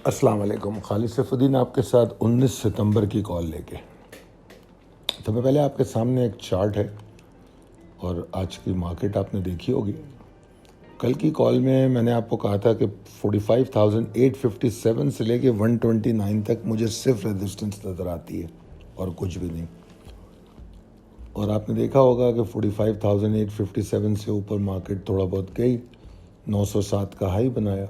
السلام علیکم. خالد سیف الدین آپ کے ساتھ 19 ستمبر کی کال لے کے. تو میں پہلے آپ کے سامنے ایک چارٹ ہے اور آج کی مارکیٹ آپ نے دیکھی ہوگی. کل کی کال میں نے آپ کو کہا تھا کہ 45,857 سے لے کے 129 تک مجھے صرف ریزسٹنس نظر آتی ہے اور کچھ بھی نہیں. اور آپ نے دیکھا ہوگا کہ 45,857 سے اوپر مارکیٹ تھوڑا بہت گئی, 907 کا ہائی بنایا.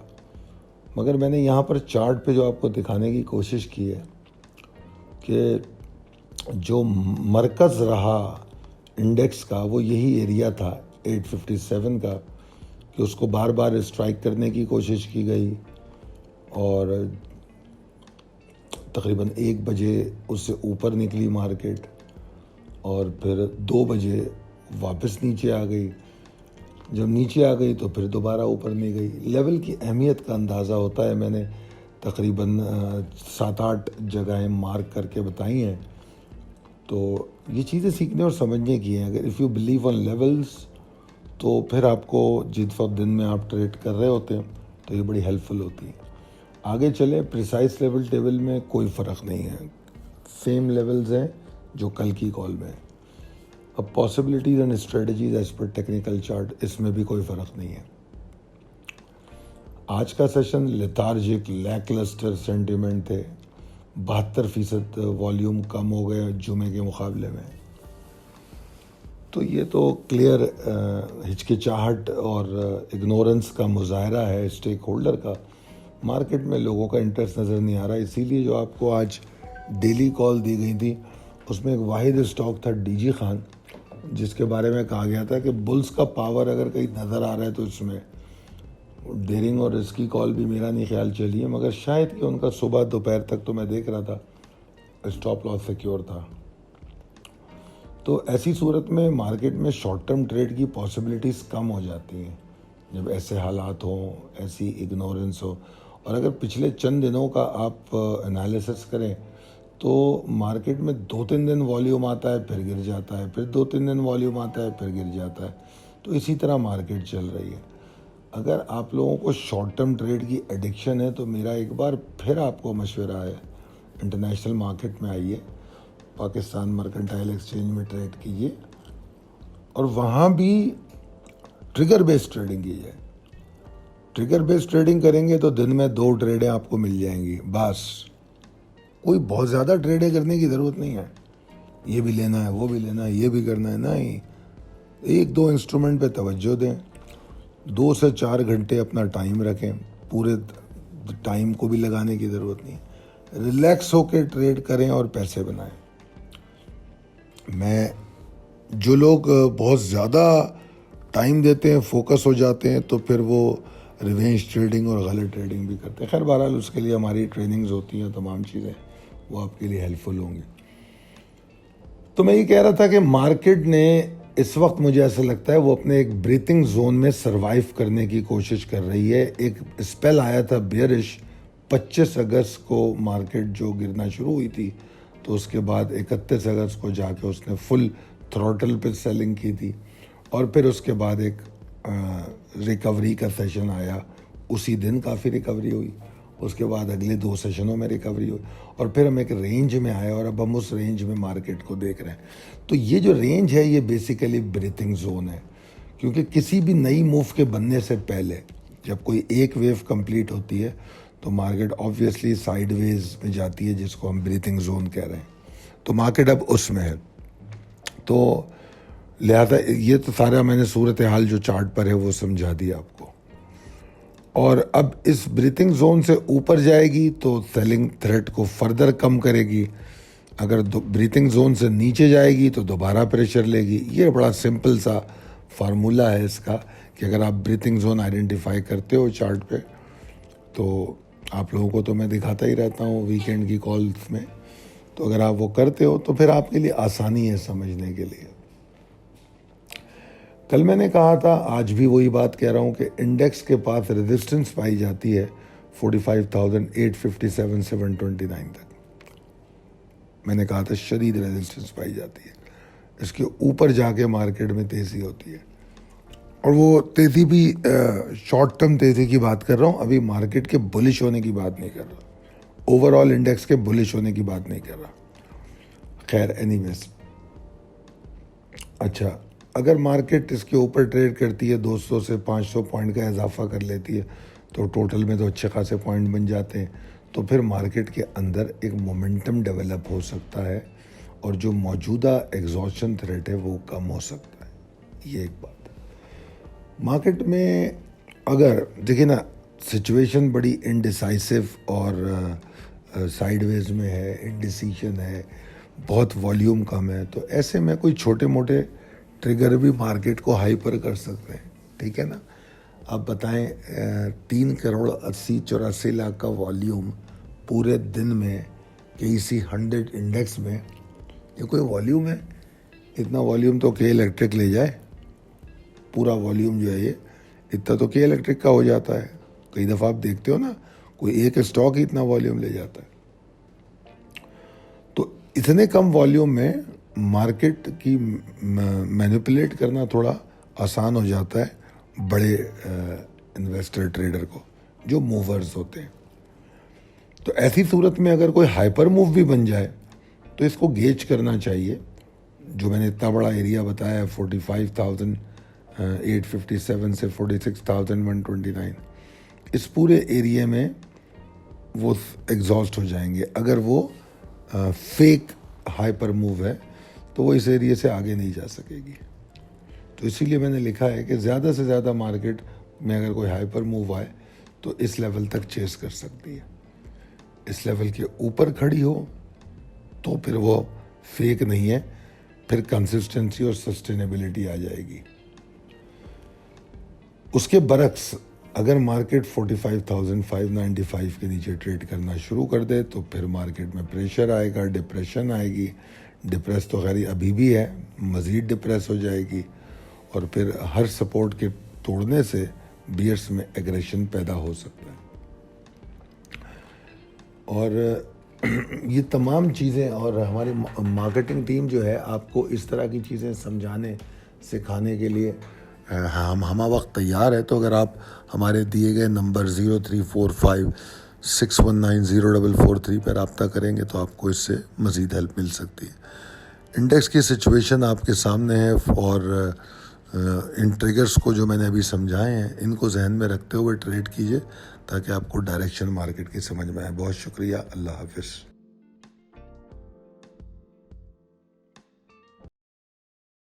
مگر میں نے یہاں پر چارٹ پہ جو آپ کو دکھانے کی کوشش کی ہے کہ جو مرکز رہا انڈیکس کا وہ یہی ایریا تھا 857 کا, کہ اس کو بار بار اسٹرائک کرنے کی کوشش کی گئی اور تقریباً 1 بجے اس سے اوپر نکلی مارکیٹ اور پھر 2 بجے واپس نیچے آ گئی. جب نیچے آ گئی تو پھر دوبارہ اوپر نہیں گئی. لیول کی اہمیت کا اندازہ ہوتا ہے. میں نے تقریباً 7-8 جگہیں مارک کر کے بتائی ہیں. تو یہ چیزیں سیکھنے اور سمجھنے کی ہیں. اگر if you believe on levels تو پھر آپ کو جس وقت دن میں آپ ٹریڈ کر رہے ہوتے ہیں تو یہ بڑی ہیلپ فل ہوتی ہے. آگے چلیں. پریسائز لیول ٹیبل میں کوئی فرق نہیں ہے, سیم لیولز ہیں جو کل کی کال میں. اب possibilities and strategies as per technical chart, اس میں بھی کوئی فرق نہیں ہے. آج کا session lethargic lacklustre sentiment تھے. 72% والیوم کم ہو گیا جمعے کے مقابلے میں. تو یہ تو کلیئر ہچکچاہٹ اور اگنورنس کا مظاہرہ ہے اسٹیک ہولڈر کا. مارکیٹ میں لوگوں کا انٹرسٹ نظر نہیں آ رہا. اسی لیے جو آپ کو آج ڈیلی کال دی گئی تھی اس میں ایک واحد اسٹاک تھا ڈی جی خان, جس کے بارے میں کہا گیا تھا کہ بلز کا پاور اگر کہیں نظر آ رہا ہے تو اس میں ڈیرنگ اور رسکی کال بھی میرا نہیں خیال چلی ہے, مگر شاید کہ ان کا صبح دوپہر تک تو میں دیکھ رہا تھا اسٹاپ لاس سیکیور تھا. تو ایسی صورت میں مارکیٹ میں شارٹ ٹرم ٹریڈ کی پاسبلٹیز کم ہو جاتی ہیں جب ایسے حالات ہوں, ایسی اگنورنس ہو. اور اگر پچھلے چند دنوں کا آپ انالیسس کریں تو مارکیٹ میں 2-3 دن والیوم آتا ہے پھر گر جاتا ہے, پھر 2-3 دن والیوم آتا ہے پھر گر جاتا ہے. تو اسی طرح مارکیٹ چل رہی ہے. اگر آپ لوگوں کو شارٹ ٹرم ٹریڈ کی ایڈکشن ہے تو میرا ایک بار پھر آپ کو مشورہ ہے, انٹرنیشنل مارکیٹ میں آئیے, پاکستان مرکنٹائل ایکسچینج میں ٹریڈ کیجیے اور وہاں بھی ٹریگر بیس ٹریڈنگ کیجیے. ٹریگر بیس ٹریڈنگ کریں گے تو دن میں 2 ٹریڈیں آپ کو مل جائیں گی بس. کوئی بہت زیادہ ٹریڈیں کرنے کی ضرورت نہیں ہے. یہ بھی لینا ہے وہ بھی لینا ہے یہ بھی کرنا ہے, نہیں. 1-2 انسٹرومنٹ پہ توجہ دیں, 2 سے 4 گھنٹے اپنا ٹائم رکھیں. پورے ٹائم کو بھی لگانے کی ضرورت نہیں. ریلیکس ہو کے ٹریڈ کریں اور پیسے بنائیں. جو لوگ بہت زیادہ ٹائم دیتے ہیں, فوکس ہو جاتے ہیں, تو پھر وہ ریونج ٹریڈنگ اور غلط ٹریڈنگ بھی کرتے ہیں. خیر بہرحال اس کے لیے ہماری ٹریننگز ہوتی ہیں, تمام چیزیں وہ آپ کے لیے ہیلپ فل ہوں گی. تو میں یہ کہہ رہا تھا کہ مارکیٹ نے اس وقت مجھے ایسا لگتا ہے وہ اپنے ایک بریتنگ زون میں سروائیو کرنے کی کوشش کر رہی ہے. ایک اسپیل آیا تھا بیئرش 25 اگست کو مارکیٹ جو گرنا شروع ہوئی تھی, تو اس کے بعد 31 اگست کو جا کے اس نے فل تھروٹل پہ سیلنگ کی تھی. اور پھر اس کے بعد ایک ریکوری کا سیشن آیا, اسی دن کافی ریکوری ہوئی. اس کے بعد اگلے 2 سیشنوں میں ریکوری ہوئی اور پھر ہم ایک رینج میں آئے اور اب ہم اس رینج میں مارکیٹ کو دیکھ رہے ہیں. تو یہ جو رینج ہے یہ بیسیکلی بریتنگ زون ہے, کیونکہ کسی بھی نئی موو کے بننے سے پہلے جب کوئی ایک ویو کمپلیٹ ہوتی ہے تو مارکیٹ آبویسلی سائیڈ ویز میں جاتی ہے, جس کو ہم بریتنگ زون کہہ رہے ہیں. تو مارکیٹ اب اس میں ہے. تو لہذا یہ تو سارا میں نے صورتحال جو چارٹ پر ہے وہ سمجھا دیا آپ کو. اور اب اس بریتنگ زون سے اوپر جائے گی تو سیلنگ تھریٹ کو فردر کم کرے گی. اگر بریتنگ زون سے نیچے جائے گی تو دوبارہ پریشر لے گی. یہ بڑا سمپل سا فارمولہ ہے اس کا کہ اگر آپ بریتنگ زون آئیڈینٹیفائی کرتے ہو چارٹ پہ, تو آپ لوگوں کو تو میں دکھاتا ہی رہتا ہوں ویکینڈ کی کالز میں, تو اگر آپ وہ کرتے ہو تو پھر آپ کے لیے آسانی ہے سمجھنے کے لیے. کل میں نے کہا تھا, آج بھی وہی بات کہہ رہا ہوں کہ انڈیکس کے پاس ریزسٹنس پائی جاتی ہے 45,857 سے 129 تک. میں نے کہا تھا شدید ریزسٹنس پائی جاتی ہے. اس کے اوپر جا کے مارکیٹ میں تیزی ہوتی ہے, اور وہ تیزی بھی شارٹ ٹرم تیزی کی بات کر رہا ہوں, ابھی مارکیٹ کے بلش ہونے کی بات نہیں کر رہا. اوور آل انڈیکس کے بلش ہونے کی بات نہیں کر رہا. خیر اینی ویز, اچھا اگر مارکیٹ اس کے اوپر ٹریڈ کرتی ہے 200 سے 500 پوائنٹ کا اضافہ کر لیتی ہے تو ٹوٹل میں تو اچھے خاصے پوائنٹ بن جاتے ہیں, تو پھر مارکیٹ کے اندر ایک مومنٹم ڈیولپ ہو سکتا ہے اور جو موجودہ ایگزاسشن تھریٹ ہے وہ کم ہو سکتا ہے. یہ ایک بات ہے. مارکیٹ میں اگر دیکھیں نا سچویشن بڑی انڈیسائسو اور سائیڈ ویز میں ہے, انڈیسیشن ہے, بہت والیوم کم ہے, تو ایسے میں کوئی چھوٹے موٹے ٹریگر بھی مارکیٹ کو ہائپر کر سکتے ہیں. ٹھیک ہے نا. آپ بتائیں 3,80,84 کا والیوم پورے دن میں KEC 100 انڈیکس میں, یہ کوئی والیوم ہے؟ اتنا والیوم تو کے الیکٹرک لے جائے. پورا والیوم جو ہے یہ اتنا تو کے الیکٹرک کا ہو جاتا ہے. کئی دفعہ آپ دیکھتے ہو نا کوئی ایک اسٹاک ہی اتنا والیوم لے جاتا ہے. تو اتنے کم والیوم میں مارکیٹ کی مینیپولیٹ کرنا تھوڑا آسان ہو جاتا ہے بڑے انویسٹر ٹریڈر کو جو موورز ہوتے ہیں. تو ایسی صورت میں اگر کوئی ہائپر موو بھی بن جائے تو اس کو گیج کرنا چاہیے. جو میں نے اتنا بڑا ایریا بتایا ہے 45,857 سے 46,129, اس پورے ایریے میں وہ ایگزاسٹ ہو جائیں گے. اگر وہ فیک ہائپر موو ہے تو وہ اس ایریے سے آگے نہیں جا سکے گی. تو اسی لیے میں نے لکھا ہے کہ زیادہ سے زیادہ مارکیٹ میں اگر کوئی ہائپر موو آئے تو اس لیول تک چیز کر سکتی ہے. اس لیول کے اوپر کھڑی ہو تو پھر وہ فیک نہیں ہے, پھر کنسسٹنسی اور سسٹینیبلٹی آ جائے گی. اس کے برعکس اگر مارکیٹ 45,595 کے نیچے ٹریڈ کرنا شروع کر دے تو پھر مارکیٹ میں پریشر آئے گا, ڈپریشن آئے گی. ڈپریس تو خیر ابھی بھی ہے, مزید ڈپریس ہو جائے گی, اور پھر ہر سپورٹ کے توڑنے سے بیئرس میں ایگریشن پیدا ہو سکتا ہے. اور یہ تمام چیزیں, اور ہماری مارکیٹنگ ٹیم جو ہے آپ کو اس طرح کی چیزیں سمجھانے سکھانے کے لیے ہمہ وقت تیار ہے. تو اگر آپ ہمارے دیے گئے نمبر 0345619043 پہ رابطہ کریں گے تو آپ کو اس سے مزید ہیلپ مل سکتی ہے. انڈیکس کی سچویشن آپ کے سامنے ہے, اور ان ٹریگرز کو جو میں نے ابھی سمجھائے ہیں ان کو ذہن میں رکھتے ہوئے ٹریڈ کیجئے تاکہ آپ کو ڈائریکشن مارکیٹ کی سمجھ میں آئے. بہت شکریہ. اللہ حافظ.